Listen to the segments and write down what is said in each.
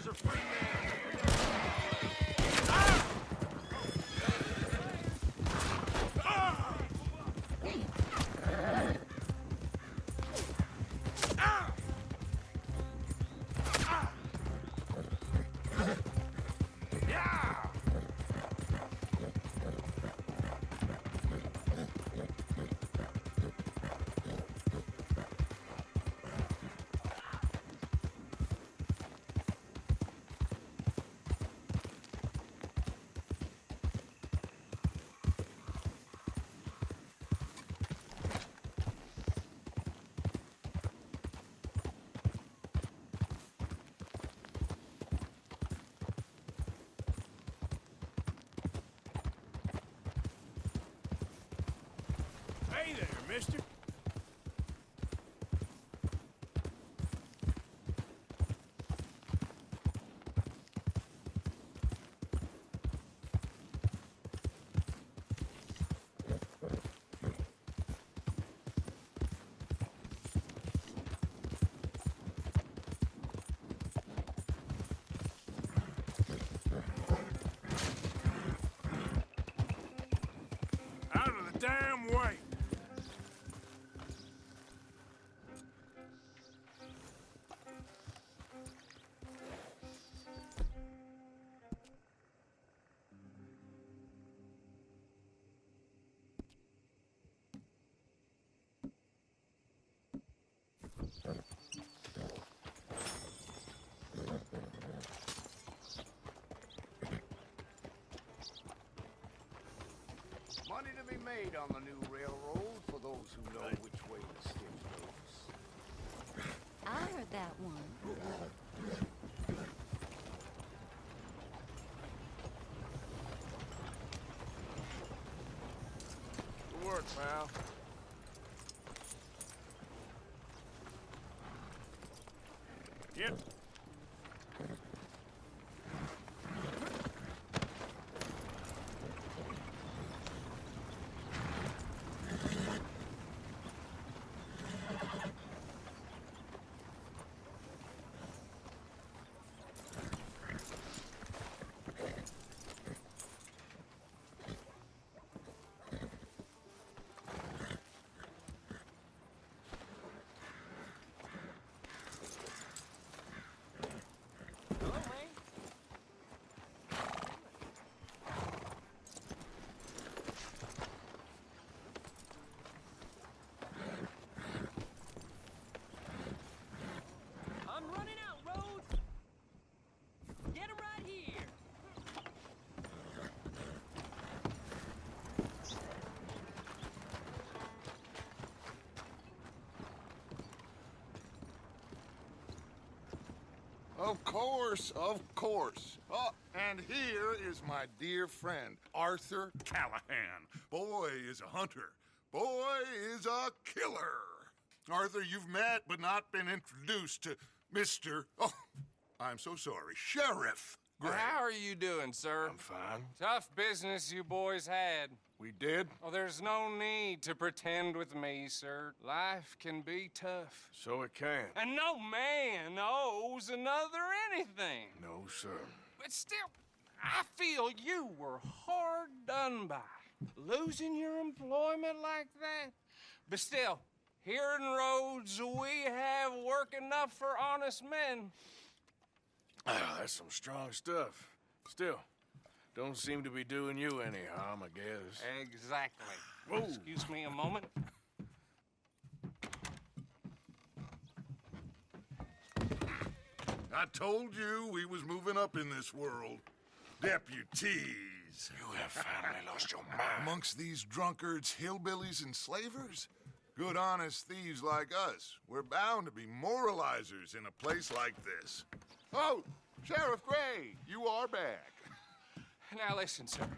are free men. Hey there, mister. Out of the damn way. Money to be made on the new railroad for those who know which way the stick goes. I heard that one. Good work, pal. Yep. I'm running out, Rhodes! Get him right here! Of course, of course. Oh, and here is my dear friend, Arthur Callahan. Boy is a hunter. Boy is a killer. Arthur, you've met but not been introduced to Mr. Oh, I'm so sorry, Sheriff Gray. How are you doing, sir? I'm fine. Tough business you boys had. We did? Oh, there's no need to pretend with me, sir. Life can be tough. So it can. And no man owes another anything. No, sir. But still, I feel you were hard done by. Losing your employment like that. But still, here in Rhodes, we have work enough for honest men. Ah, that's some strong stuff. Still, don't seem to be doing you any harm, I guess. Exactly. Whoa. Excuse me a moment. I told you we was moving up in this world. Deputies. You have finally lost your mind. Amongst these drunkards, hillbillies, and slavers? Good honest thieves like us. We're bound to be moralizers in a place like this. Oh, Sheriff Gray, you are back. Now listen, sir.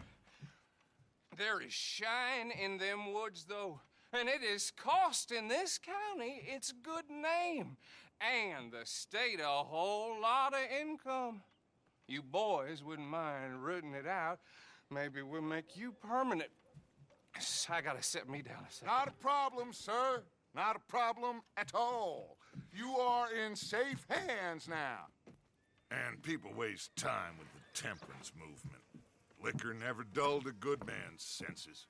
There is shine in them woods, though, and it is costing this county its good name and the state a whole lot of income. You boys wouldn't mind rooting it out. Maybe we'll make you permanent. I gotta sit me down a second. Not a problem, sir. Not a problem at all. You are in safe hands now. And people waste time with the temperance movement. Liquor never dulled a good man's senses.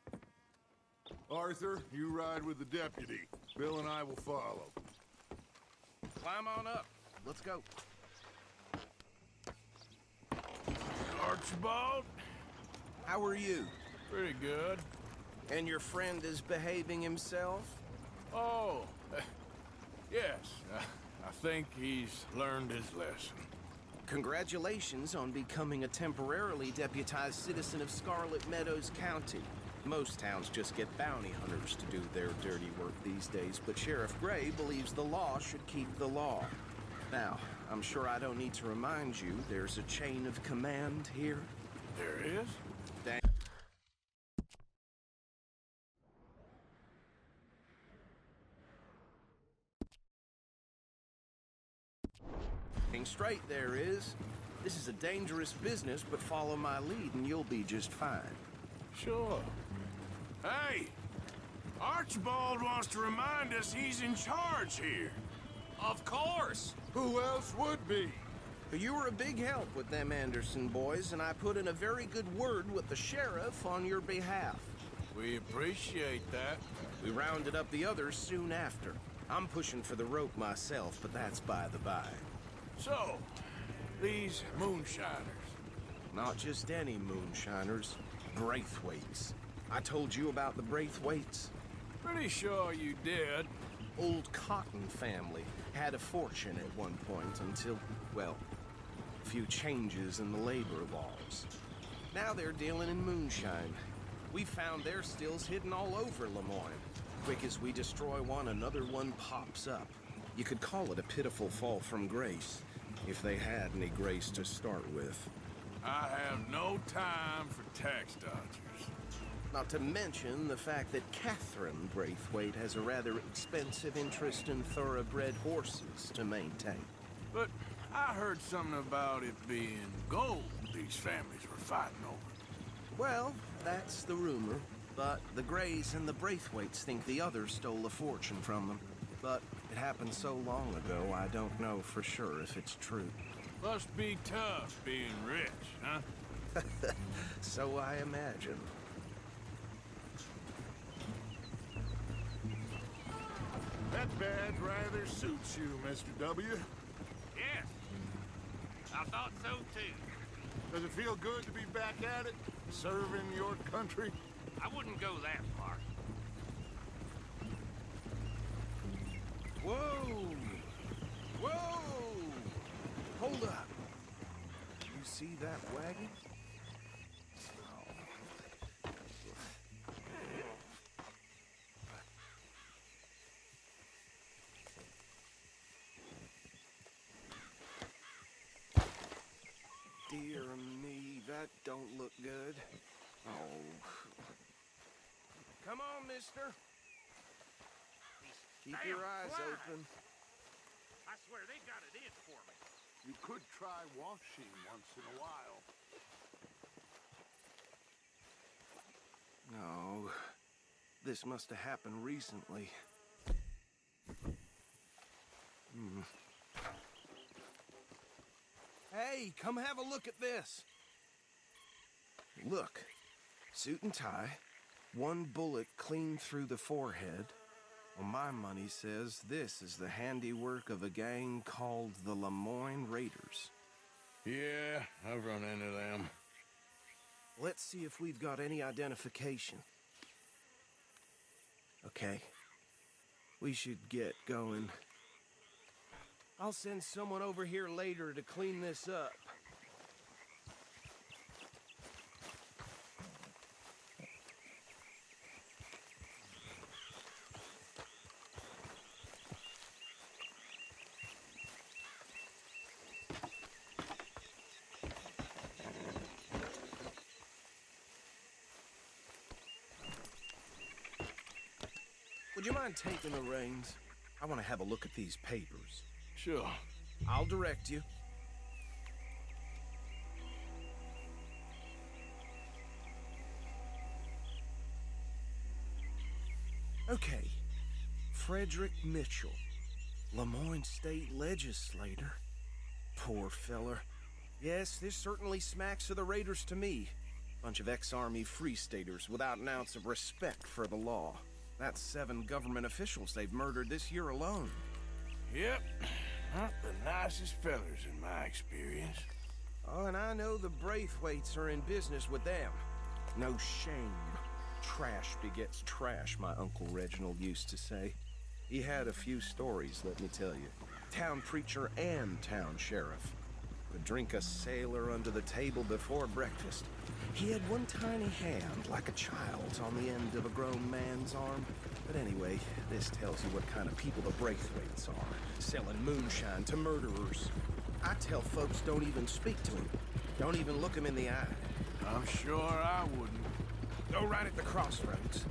Arthur, you ride with the deputy. Bill and I will follow. Climb on up. Let's go. Archibald? How are you? Pretty good. And your friend is behaving himself? Oh, yes. I think he's learned his lesson. Congratulations on becoming a temporarily deputized citizen of Scarlet Meadows County. Most towns just get bounty hunters to do their dirty work these days, but Sheriff Gray believes the law should keep the law. Now, I'm sure I don't need to remind you there's a chain of command here. There is? Straight there is. This is a dangerous business, but follow my lead and you'll be just fine. Sure. Hey! Archibald wants to remind us he's in charge here. Of course. Who else would be? You were a big help with them Anderson boys, and I put in a very good word with the sheriff on your behalf. We appreciate that. We rounded up the others soon after. I'm pushing for the rope myself, but that's by the by. So, these moonshiners. Not just any moonshiners, Braithwaites. I told you about the Braithwaites? Pretty sure you did. Old Cotton family had a fortune at one point until, well, a few changes in the labor laws. Now they're dealing in moonshine. We found their stills hidden all over Lemoyne. Quick as we destroy one, another one pops up. You could call it a pitiful fall from grace, if they had any grace to start with. I have no time for tax dodgers. Not to mention the fact that Catherine Braithwaite has a rather expensive interest in thoroughbred horses to maintain. But I heard something about it being gold these families were fighting over. Well, that's the rumor. But the Grays and the Braithwaites think the others stole a fortune from them. But it happened so long ago, I don't know for sure if it's true. Must be tough being rich, huh? So I imagine. That badge rather suits you, Mr. W. Yes. I thought so too. Does it feel good to be back at it, serving your country? I wouldn't go that far. Whoa! Whoa! Hold up. You see that wagon? Dear me, that don't look good. Oh. Come on, mister. Keep your eyes open. I swear they got it in for me. You could try washing once in a while. No. This must have happened recently. Hey, come have a look at this. Look. Suit and tie. One bullet clean through the forehead. Well, my money says this is the handiwork of a gang called the Lemoyne Raiders. Yeah, I've run into them. Let's see if we've got any identification. Okay. We should get going. I'll send someone over here later to clean this up. Would you mind taking the reins? I want to have a look at these papers. Sure. I'll direct you. Okay. Frederick Mitchell, Lemoyne State Legislator. Poor feller. Yes, this certainly smacks of the Raiders to me. Bunch of ex-army free staters without an ounce of respect for the law. That's 7 government officials they've murdered this year alone. Yep. Not the nicest fellers in my experience. Oh, and I know the Braithwaites are in business with them. No shame. Trash begets trash, my Uncle Reginald used to say. He had a few stories, let me tell you. Town preacher and town sheriff. Would drink a sailor under the table before breakfast. He had one tiny hand, like a child's, on the end of a grown man's arm. But anyway, this tells you what kind of people the Braithwaites are. Selling moonshine to murderers. I tell folks don't even speak to him. Don't even look him in the eye. I'm sure I wouldn't. Go right at the crossroads.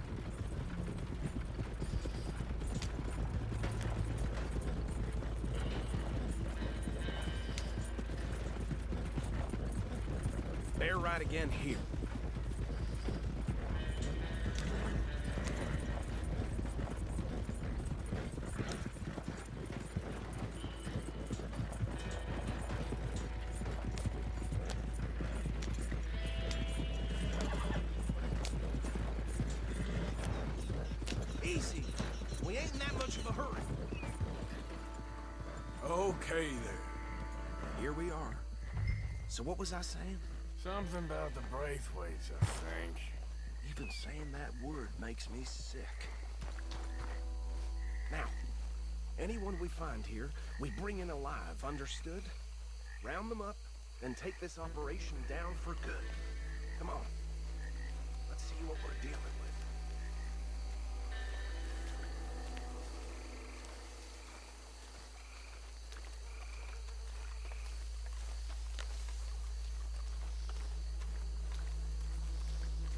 Bear right again here. Easy. We ain't in that much of a hurry. Okay there. Here we are. So what was I saying? Something about the Braithwaites, I think. Even saying that word makes me sick. Now, anyone we find here, we bring in alive, understood? Round them up, and take this operation down for good. Come on. Let's see what we're dealing with.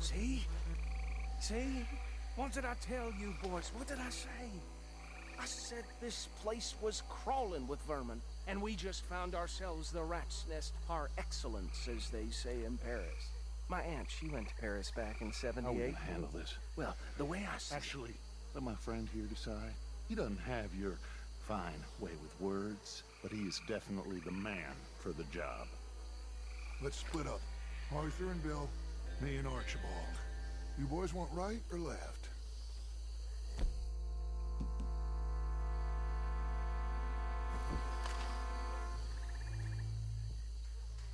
See? See? What did I tell you, boys? What did I say? I said this place was crawling with vermin, and we just found ourselves the rat's nest par excellence, as they say in Paris. My aunt, she went to Paris back in How are we '78. gonna handle this? Well, the way I see Actually, let my friend here decide. He doesn't have your fine way with words, but he is definitely the man for the job. Let's split up. Arthur and Bill, me and Archibald. You boys want right or left?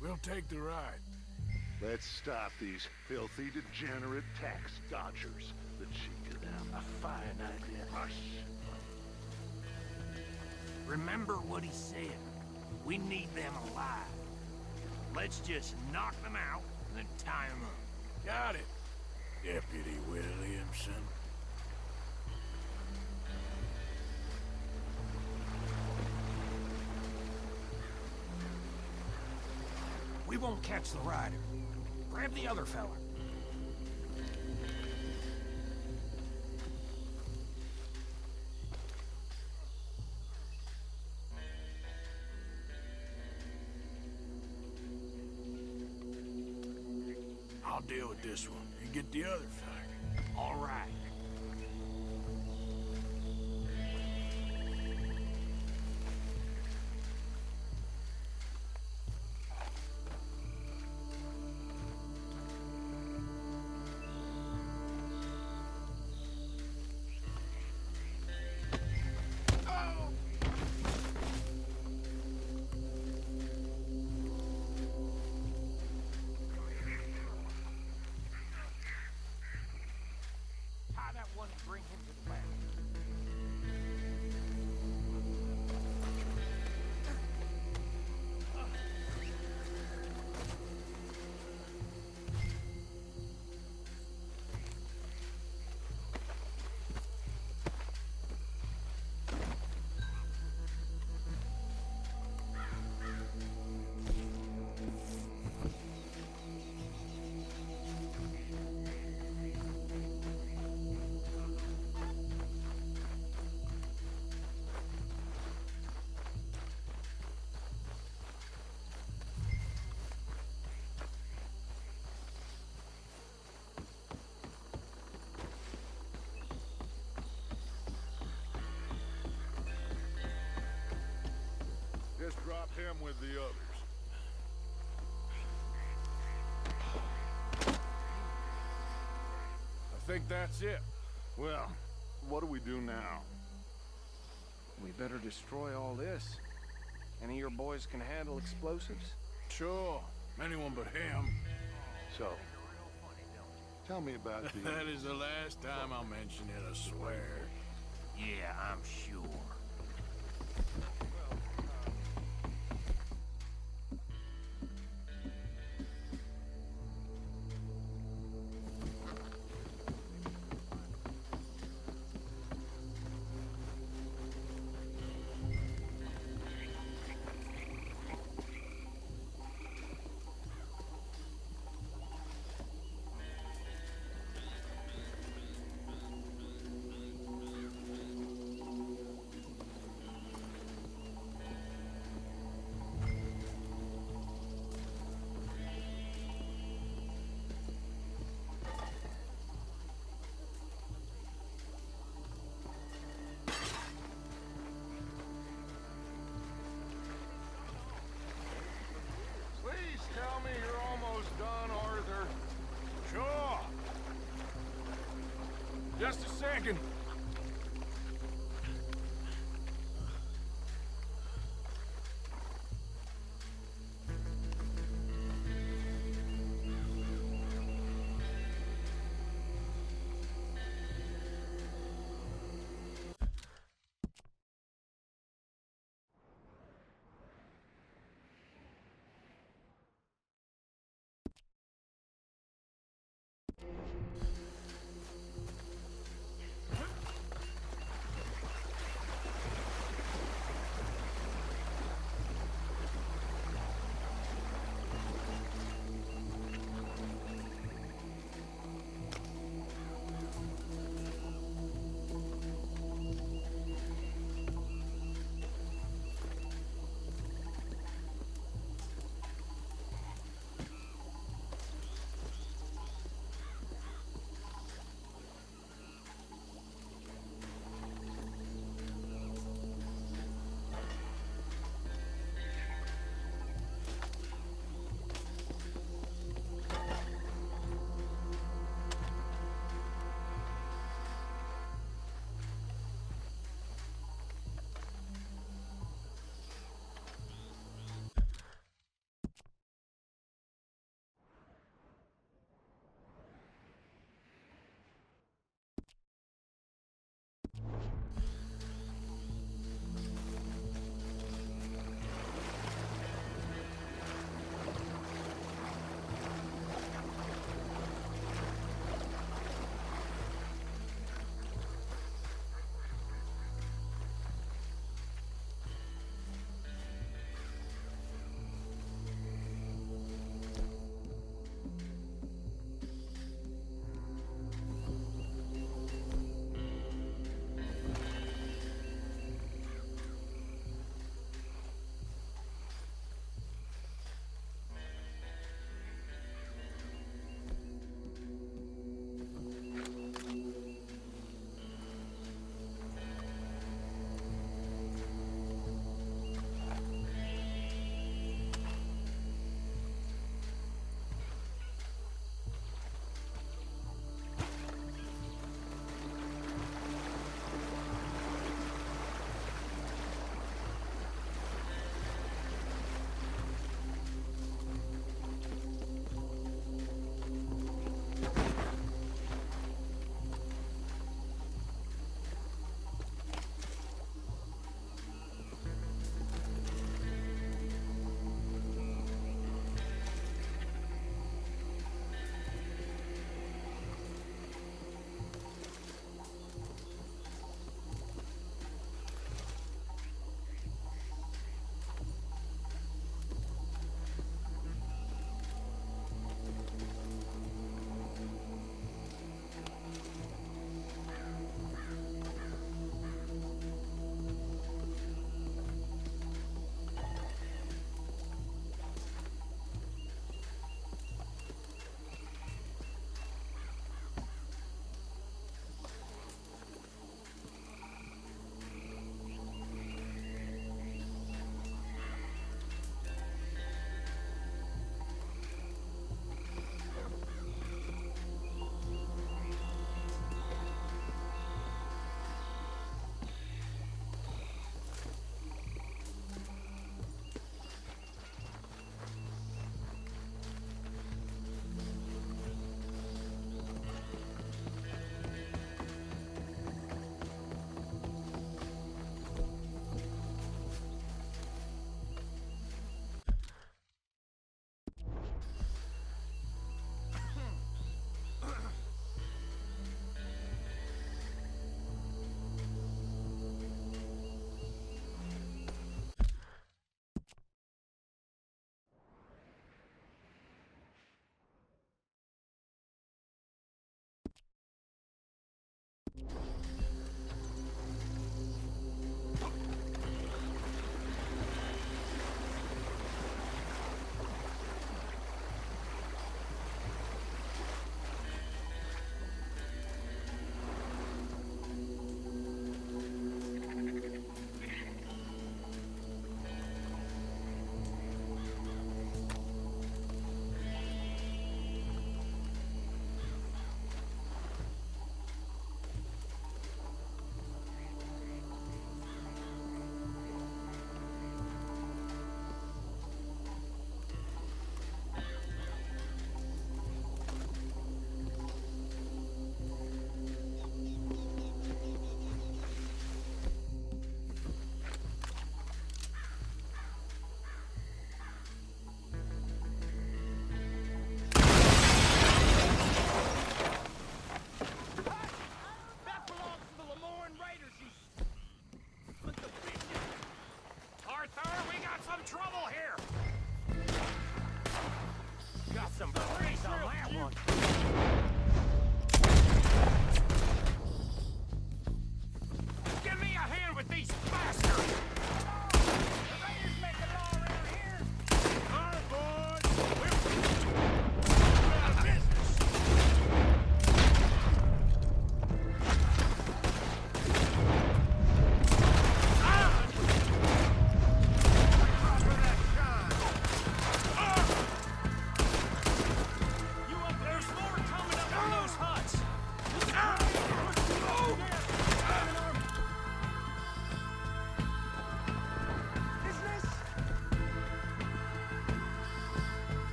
We'll take the ride. Let's stop these filthy, degenerate tax dodgers. The cheek of them. A fine idea. Hush. Remember what he said. We need them alive. Let's just knock them out and then tie them up. Got it, Deputy Williamson. We won't catch the rider. Grab the other fella. I'll deal with this one. You get the other fella. All right. Tie that one and bring him to the back. Just drop him with the others. think that's it. Well, what do we do now? We better destroy all this. Any of your boys can handle explosives? Sure. Anyone but him. So, tell me about the... That is the last time I'll mention it, I swear. Yeah, I'm sure. Please tell me you're almost done, Arthur. Sure. Just a second.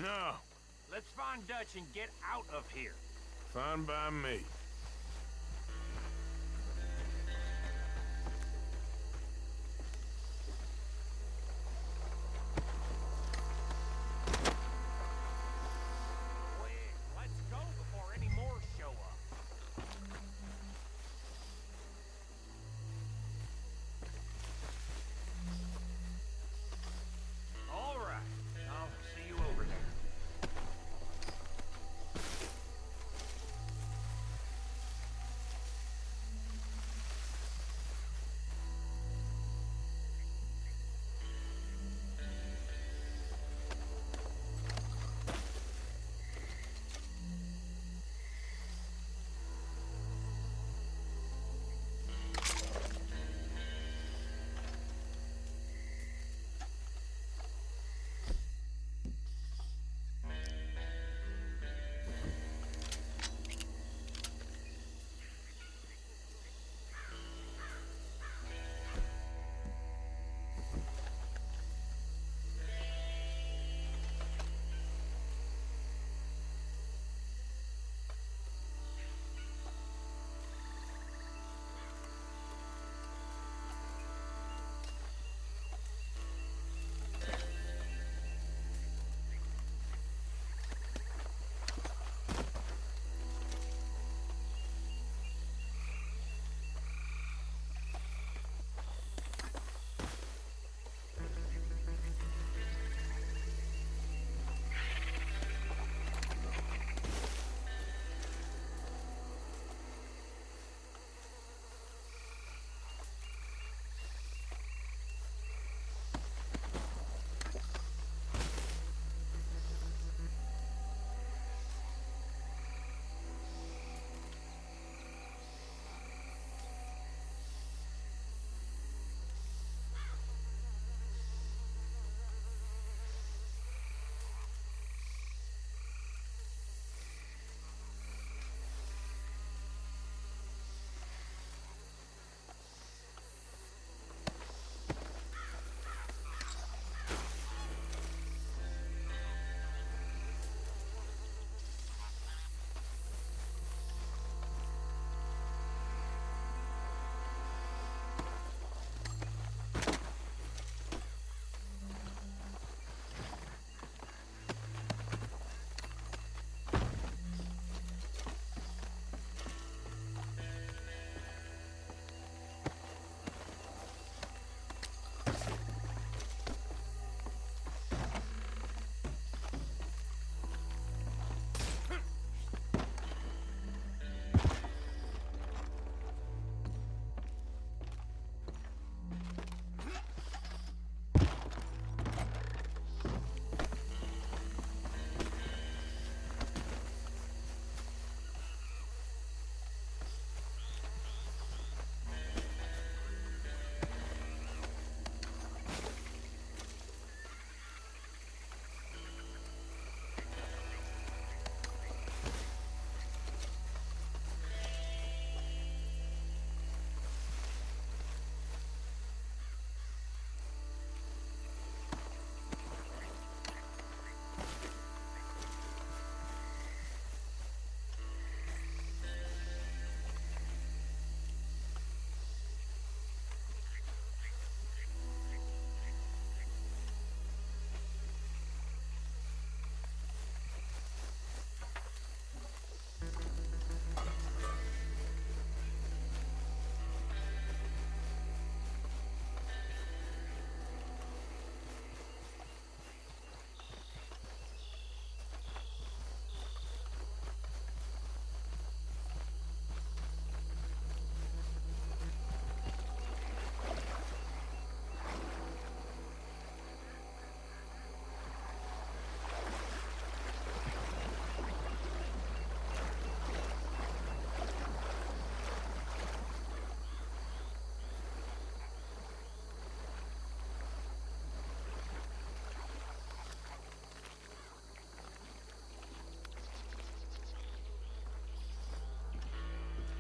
No, Let's find Dutch and get out of here. fine by me. Quick, let's go before any more show up. All right, I'll see you over there.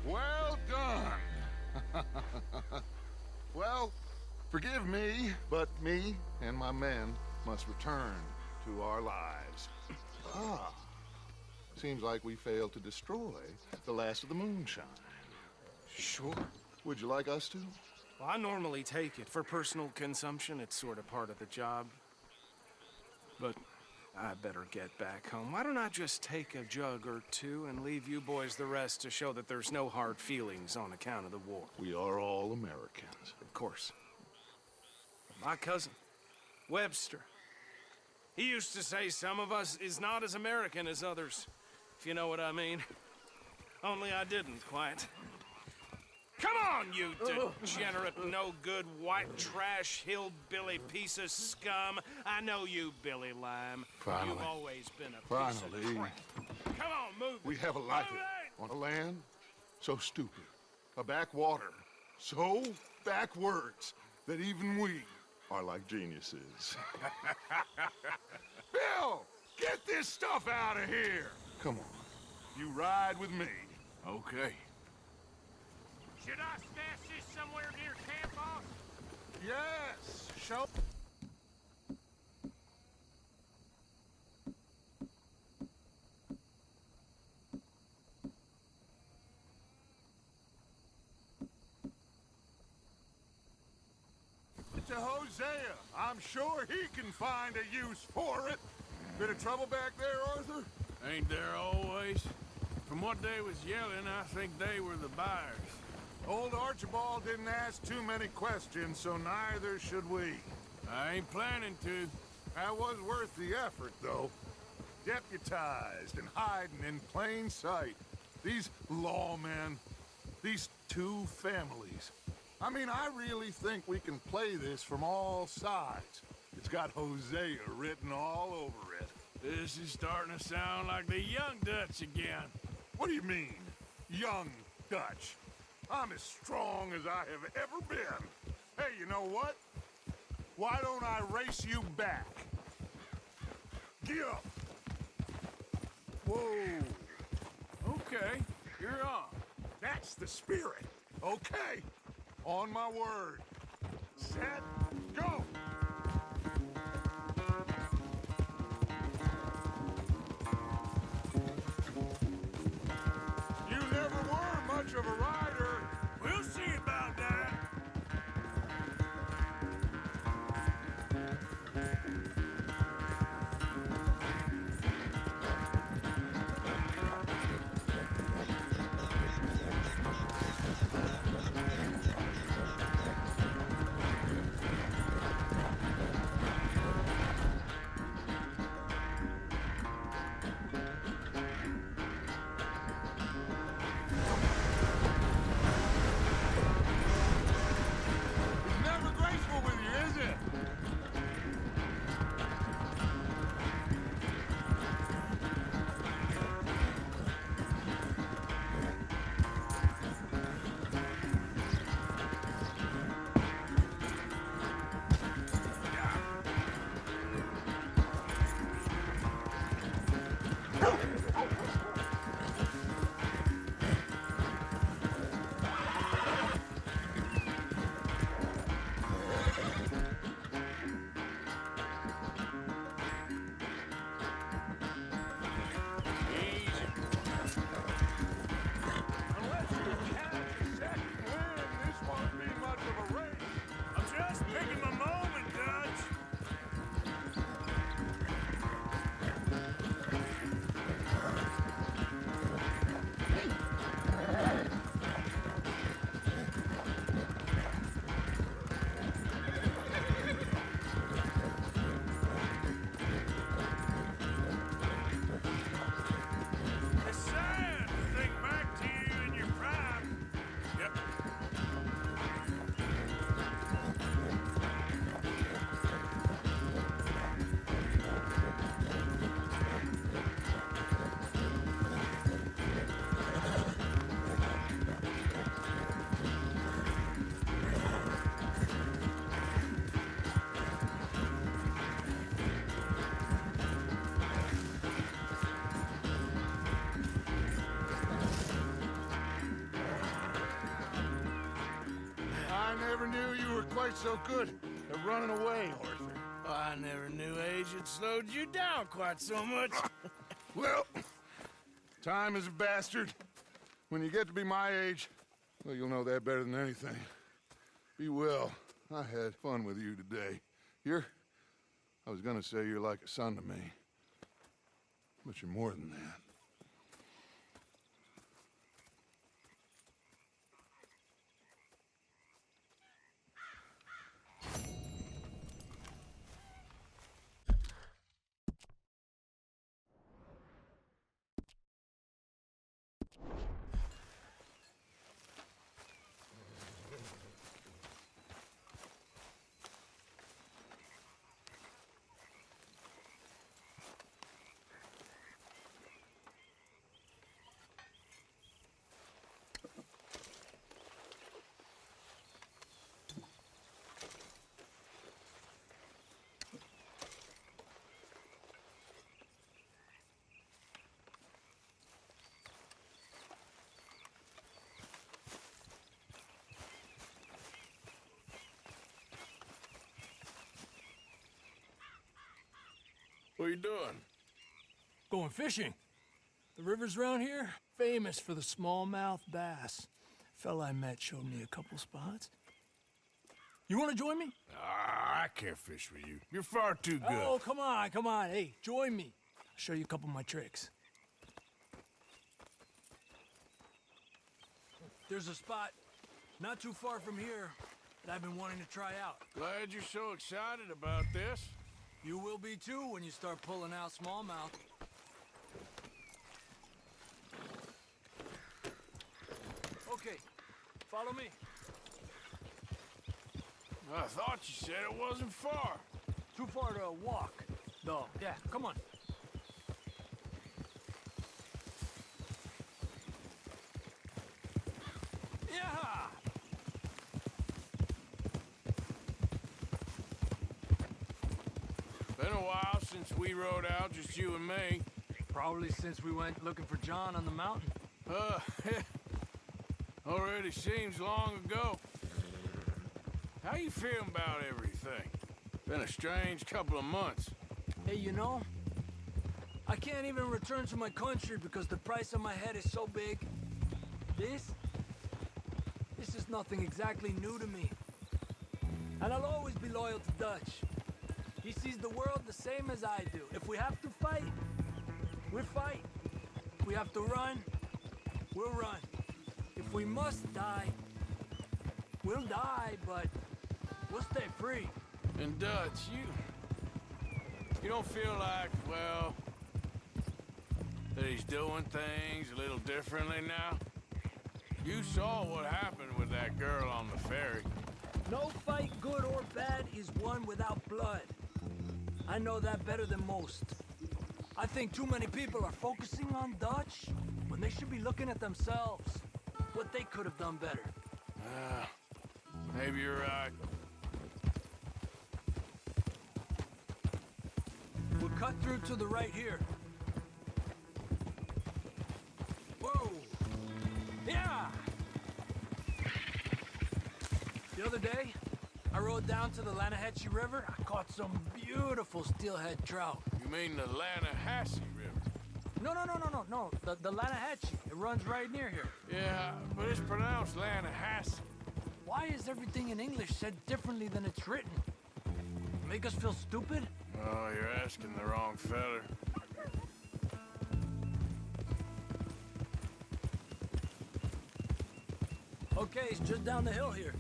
Well done. Well, forgive me, but me and my men must return to our lives. Ah. Seems like we failed to destroy the last of the moonshine. Sure. Would you like us to? Well, I normally take it. For personal consumption, it's sort of part of the job. But I better get back home. Why don't I just take a jug or two and leave you boys the rest to show that there's no hard feelings on account of the war? We are all Americans. Of course. My cousin, Webster, he used to say some of us is not as American as others, if you know what I mean. Only I didn't quite. Come on, you degenerate, no-good, white trash, hillbilly piece of scum. I know you, Billy Lime. Finally. You've always been a piece of Finally. crap. Come on, move it. We have a life Move it! on a land so stupid, a backwater so backwards that even we are like geniuses. Bill, get this stuff out of here. Come on, you ride with me. Okay. Should I stash this somewhere near camp, boss? Yes, show. To Hosea. I'm sure he can find a use for it. Bit of trouble back there, Arthur? Ain't there always? From what they was yelling, I think they were the buyers. Old Archibald didn't ask too many questions, so neither should we. I ain't planning to. That was worth the effort, though. Deputized and hiding in plain sight. These lawmen, these two families. I mean, I really think we can play this from all sides. It's got Hosea written all over it. This is starting to sound like the Young Dutch again. What do you mean, young Dutch? I'm as strong as I have ever been. Hey, you know what? Why don't I race you back? Get up. Whoa. Okay, you're on. That's the spirit. Okay. On my word. Set, go! You never were much of a rider. We'll see about that. It's never graceful with you, is it? Unless you catch a second wind, this won't be much of a race. I'm just picking my moment, Dutch. It's sad to think back to you in your prime. Yep. I never knew you were quite so good at running away, Arthur. I never knew age had slowed you down quite so much. Well, time is a bastard. When you get to be my age, well, you'll know that better than anything. Be well. I had fun with you today. I was gonna say you're like a son to me, but you're more than that. What are you doing? Going fishing. The rivers around here, famous for the smallmouth bass. Fella I met showed me a couple spots. You want to join me? Ah, I can't fish with you. You're far too good. Oh, come on, come on. Hey, join me. I'll show you a couple of my tricks. There's a spot not too far from here that I've been wanting to try out. Glad you're so excited about this. You will be too when you start pulling out smallmouth. Okay, follow me. I thought you said it wasn't far. Too far to walk, though. Yeah, come on. Yeah! Been a while since we rode out, just you and me. Probably since we went looking for John on the mountain. Already seems long ago. How you feeling about everything? Been a strange couple of months. Hey, you know, I can't even return to my country because the price on my head is so big. This is nothing exactly new to me. And I'll always be loyal to Dutch. He sees the world the same as I do. If we have to fight, we'll fight. If we have to run, we'll run. If we must die, we'll die, but we'll stay free. And Dutch, you don't feel like, well, that he's doing things a little differently now? You saw what happened with that girl on the ferry. No fight, good or bad, is won without blood. I know that better than most. I think too many people are focusing on Dutch when they should be looking at themselves. What they could have done better. Maybe you're right. We'll cut through to the right here. Whoa! Yeah! The other day, I rode down to the Lanahatchee River. I caught some beautiful steelhead trout. You mean the Lanahassee River? No. The Lanahatchee. It runs right near here. Yeah, but it's pronounced Lanahassee. Why is everything in English said differently than it's written? Make us feel stupid? Oh, you're asking the wrong feller. Okay, it's just down the hill here.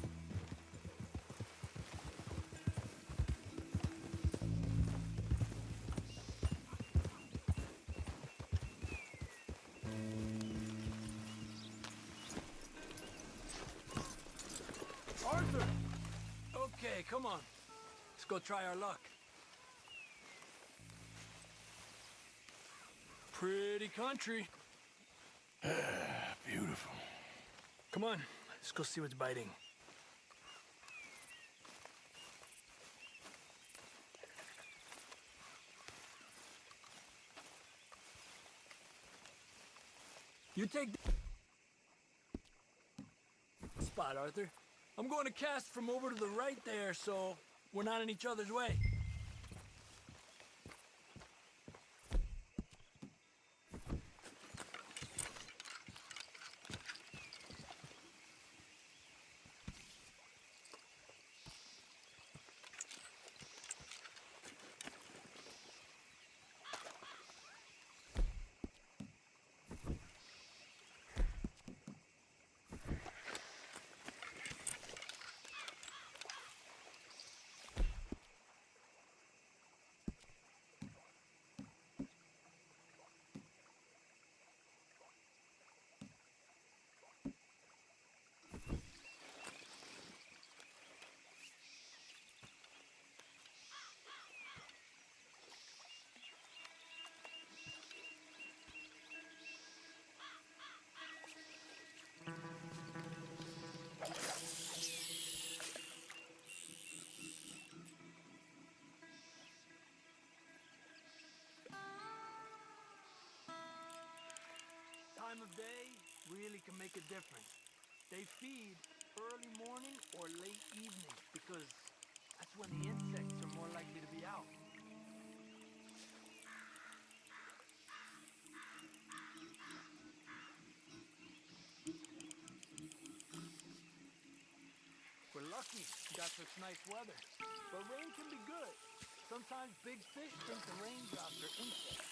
Arthur! Okay, come on. Let's go try our luck. Pretty country. Beautiful. Come on, let's go see what's biting. You take the spot, Arthur. I'm going to cast from over to the right there, so we're not in each other's way. of day really can make a difference. They feed early morning or late evening because that's when the insects are more likely to be out. We're lucky we got such nice weather, but rain can be good. Sometimes big fish think the raindrops are insects.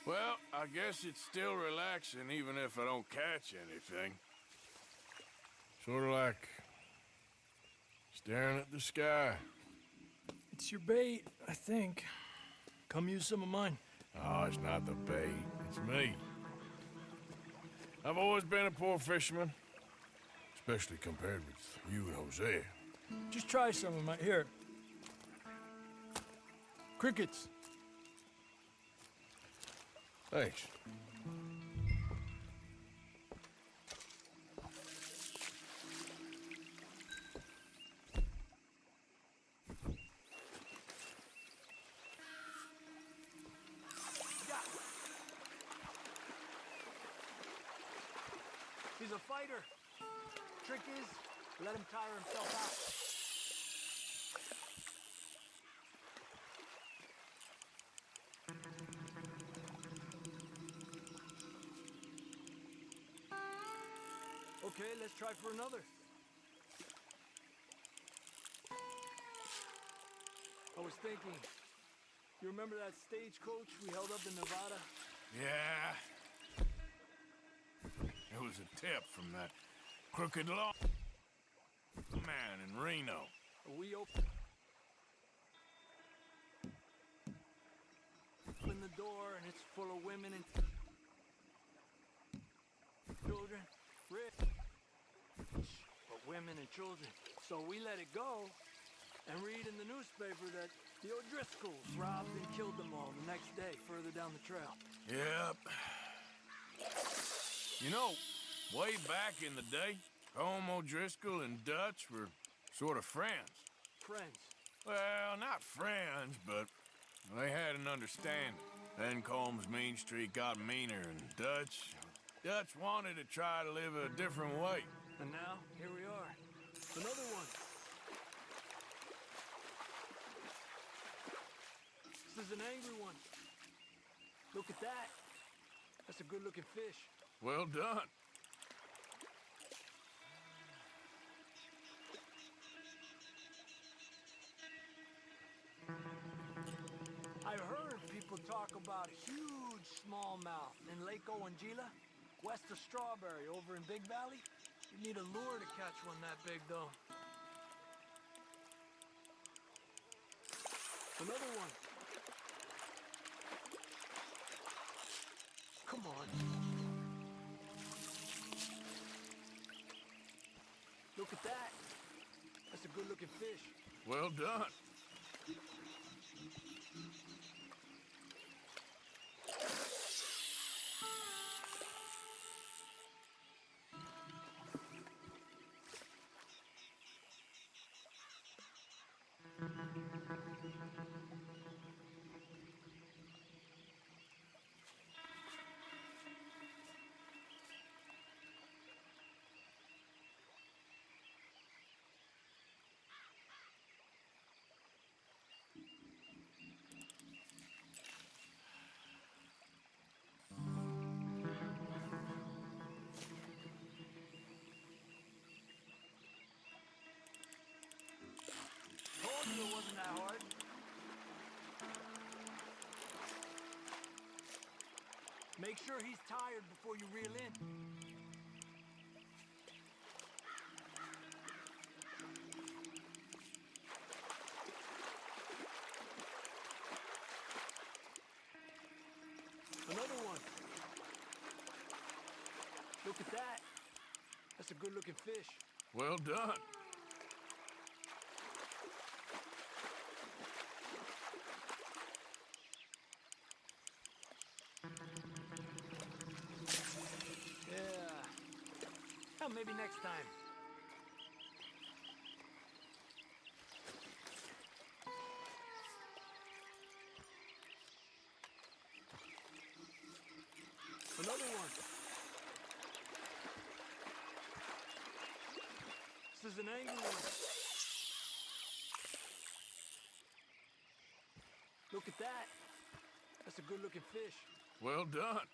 Well, I guess it's still relaxing even if I don't catch anything. Sort of like staring at the sky. It's your bait, I think. Come use some of mine. Oh, it's not the bait. It's me. I've always been a poor fisherman, especially compared with you and Hosea. Just try some of my... Here. Crickets. Thanks. He's a fighter. Trick is, let him tire himself out. Okay, let's try for another. I was thinking, you remember that stagecoach we held up in Nevada? Yeah. It was a tip from that crooked law man in Reno. We opened the door and it's full of women and children. Rich, but women and children. So we let it go and read in the newspaper that the O'Driscolls robbed and killed them all the next day further down the trail. Yep. You know, way back in the day, Colm O'Driscoll and Dutch were sort of friends. Friends? Well, not friends, but they had an understanding. Then Colm's mean streak got meaner, and Dutch wanted to try to live a different way. And now, here we are. Another one. This is an angry one. Look at that. That's a good-looking fish. Well done. I've heard people talk about huge smallmouth in Lake Owanjila, west of Strawberry, over in Big Valley. You need a lure to catch one that big, though. Another one. Come on. Look at that. That's a good-looking fish. Well done. Told you it wasn't that hard. Make sure he's tired before you reel in. Another one. Look at that. That's a good-looking fish. Well done. Yeah. Well, maybe next time. Another one. This is an angry one. Look at that. That's a good-looking fish. Well done.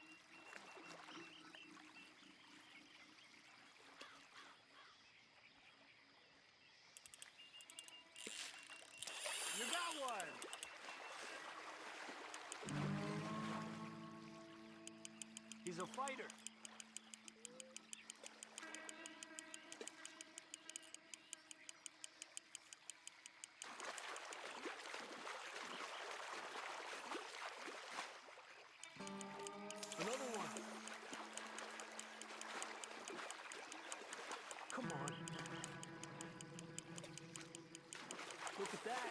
You got one! He's a fighter. Another one. Come on. Look at that.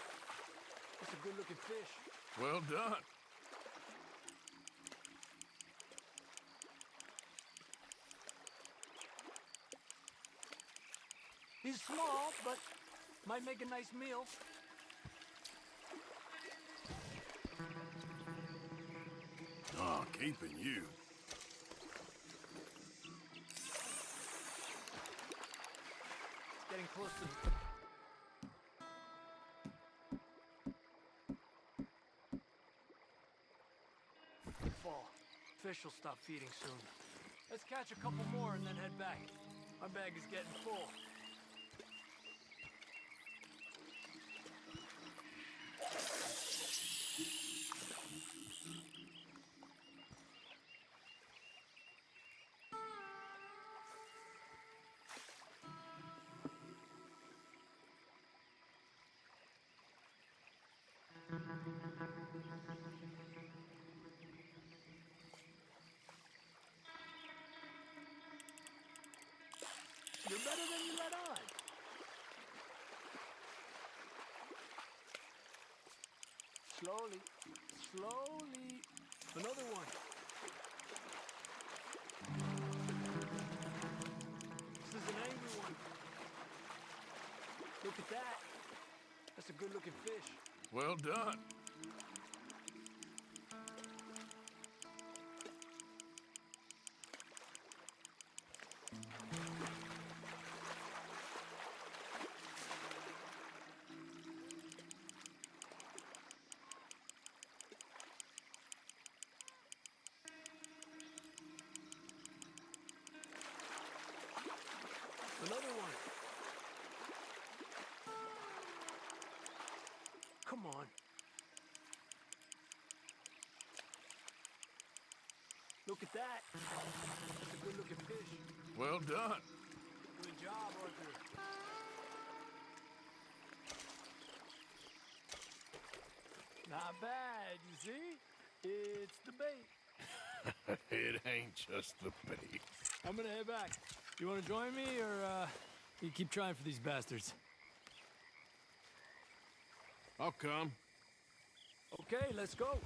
That's a good-looking fish. Well done. He's small, but might make a nice meal. Ah, keeping you. It's getting close to... fall. Fish will stop feeding soon. Let's catch a couple more and then head back. My bag is getting full. You're better than you let on. Slowly, slowly. Another one. This is an angry one. Look at that. That's a good-looking fish. Well done. Another one. Come on. Look at that. That's a good-looking fish. Well done. Good job, Arthur. Not bad, you see? It's the bait. It ain't just the bait. I'm gonna head back. You wanna join me, or, you keep trying for these bastards? I'll come. Okay, let's go.